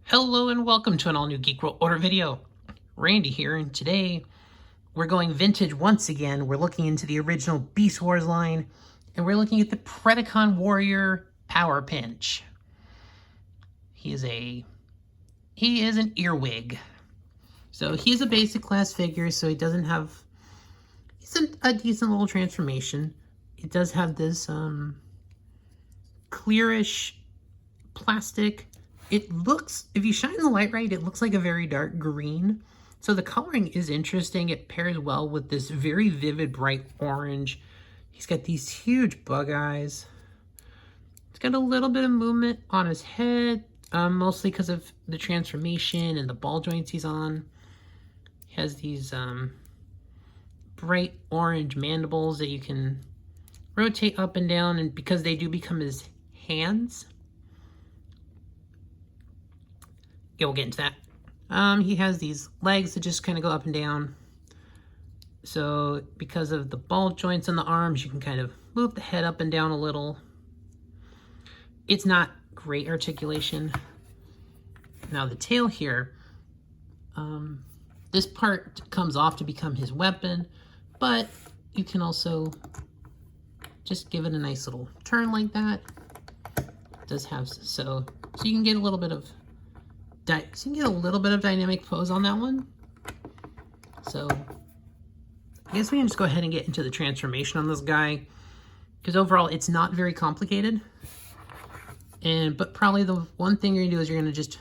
Hello and welcome to an all-new Geek World Order video. Randy here, and today we're going vintage once again. We're looking into the original Beast Wars line, and we're looking at the Predacon Warrior Powerpinch. He is an earwig. So he's a basic class figure, so he doesn't have... It's a decent little transformation. It does have this clearish plastic. It looks, if you shine the light right, it looks like a very dark green. So the coloring is interesting. It pairs well with this very vivid bright orange. He's got these huge bug eyes. He's got a little bit of movement on his head, mostly because of the transformation and the ball joints he's on. He has these bright orange mandibles that you can rotate up and down, and because they do become his hands. Yeah, we'll get into that. He has these legs that just kind of go up and down. So because of the ball joints on the arms, you can kind of move the head up and down a little. It's not great articulation. Now the tail here, this part comes off to become his weapon, but you can also just give it a nice little turn like that. It does have so you can get a little bit of dynamic pose on that one. So I guess we can just go ahead and get into the transformation on this guy, because overall it's not very complicated. But probably the one thing you're gonna do is you're gonna just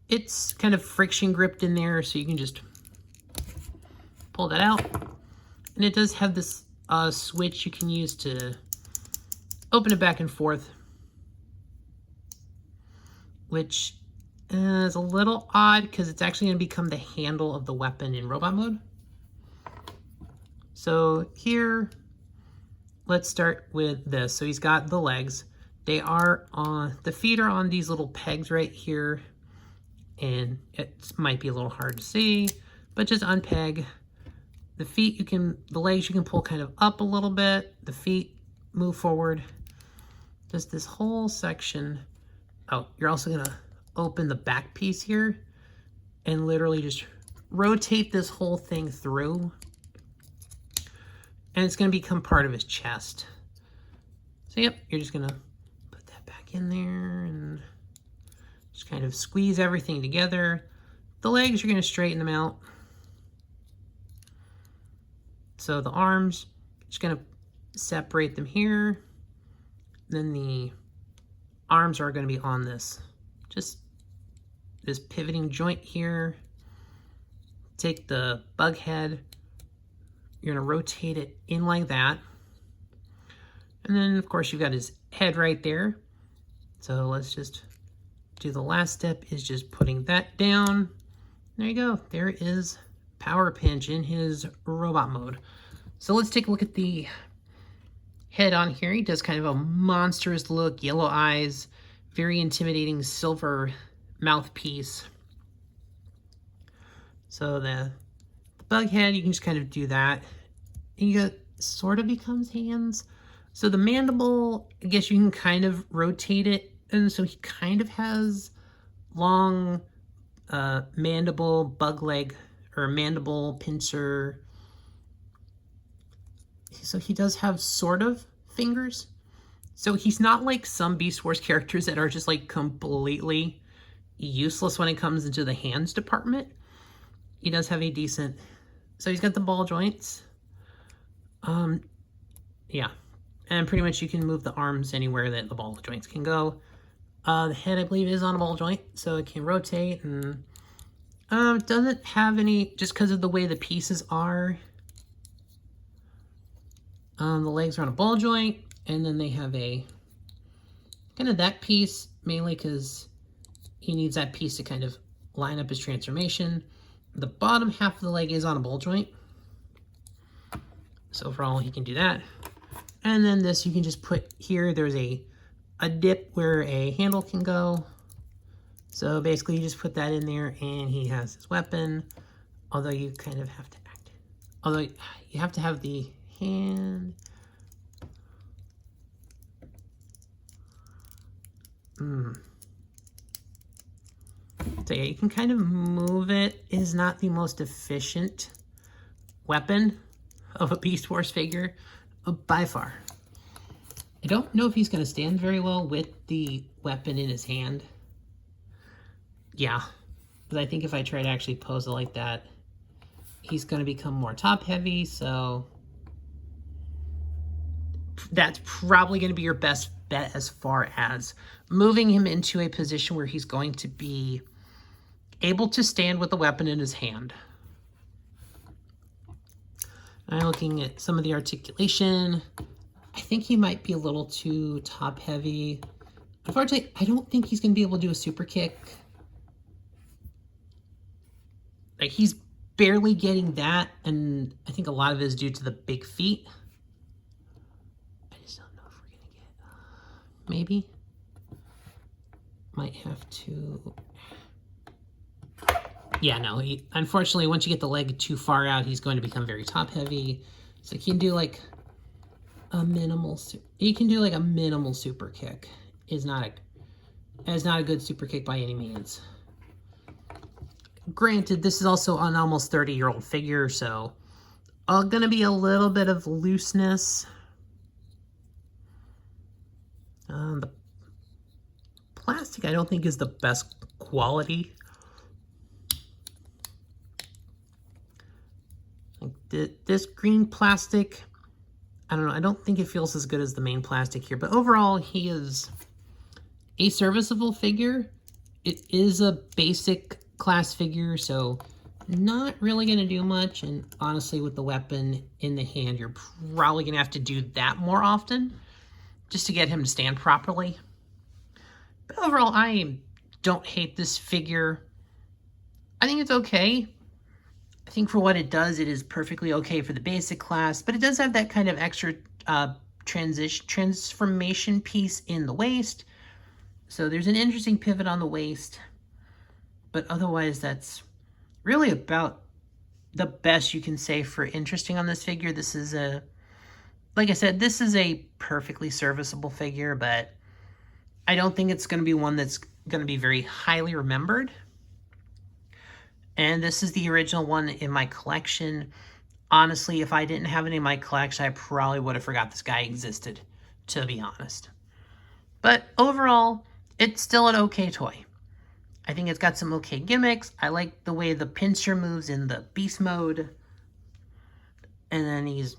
it's kind of friction gripped in there, so you can just pull that out. And it does have this switch you can use to open it back and forth, which is a little odd because it's actually going to become the handle of the weapon in robot mode. So here, let's start with this. So he's got the legs. They are on, the feet are on these little pegs right here. And it might be a little hard to see, but just unpeg. The feet, the legs you can pull kind of up a little bit. The feet move forward. Just this whole section. Oh, you're also going to open the back piece here and literally just rotate this whole thing through, and it's going to become part of his chest. So yep, you're just going to put that back in there and just kind of squeeze everything together. The legs, you're going to straighten them out. So the arms, just going to separate them here. Then the arms are going to be on this pivoting joint here. Take the bug head, you're gonna rotate it in like that. And then of course you've got his head right there. So let's just do the last step, is just putting that down. There you go, there is Powerpinch in his robot mode. So let's take a look at the head on here. He does kind of a monstrous look, yellow eyes, very intimidating silver mouthpiece. So the bug head, you can just kind of do that. And you got sort of becomes hands. So the mandible, I guess you can kind of rotate it. And so he kind of has long mandible, bug leg, or mandible pincer. So he does have sort of fingers. So he's not like some Beast Wars characters that are just like completely useless when it comes into the hands department. He does have a decent, so he's got the ball joints. Yeah, and pretty much you can move the arms anywhere that the ball joints can go. The head, I believe, is on a ball joint, so it can rotate, and it doesn't have any, just because of the way the pieces are. The legs are on a ball joint, and then they have a kind of that piece, mainly because he needs that piece to kind of line up his transformation. The bottom half of the leg is on a ball joint. So overall, he can do that. And then this, you can just put here, there's a dip where a handle can go. So basically, you just put that in there, and he has his weapon. Although you kind of have to although you have to have the hand. So yeah, you can kind of move it. It is not the most efficient weapon of a Beast Wars figure, by far. I don't know if he's going to stand very well with the weapon in his hand. Yeah, but I think if I try to actually pose it like that, he's going to become more top heavy, so that's probably going to be your best bet as far as moving him into a position where he's going to be able to stand with the weapon in his hand. I'm looking at some of the articulation. I think he might be a little too top heavy. Unfortunately, I don't think he's going to be able to do a super kick. Like, he's barely getting that, and I think a lot of it is due to the big feet. I just don't know if we're going to get... maybe? Might have to... yeah, no, unfortunately, once you get the leg too far out, he's going to become very top heavy. So you can do like a minimal... you can do like a minimal super kick. It's not a good super kick by any means. Granted, this is also an almost 30-year-old figure, so gonna be a little bit of looseness. The plastic, I don't think, is the best quality. Like this green plastic, I don't know, I don't think it feels as good as the main plastic here, but overall, he is a serviceable figure. It is a basic class figure, so not really going to do much, and honestly, with the weapon in the hand, you're probably going to have to do that more often just to get him to stand properly. But overall, I don't hate this figure. I think it's okay. I think for what it does, it is perfectly okay for the basic class, but it does have that kind of extra transformation piece in the waist. So there's an interesting pivot on the waist, but otherwise that's really about the best you can say for interesting on this figure. This is like I said, this is a perfectly serviceable figure, but I don't think it's going to be one that's going to be very highly remembered. And this is the original one in my collection. Honestly, if I didn't have it in my collection, I probably would have forgot this guy existed, to be honest. But overall, it's still an okay toy. I think it's got some okay gimmicks. I like the way the pincer moves in the beast mode. And then he's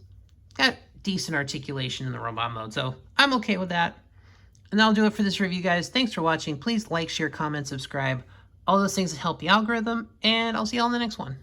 got decent articulation in the robot mode. So I'm okay with that. And that'll do it for this review, guys. Thanks for watching. Please like, share, comment, subscribe. All those things that help the algorithm. And I'll see you all in the next one.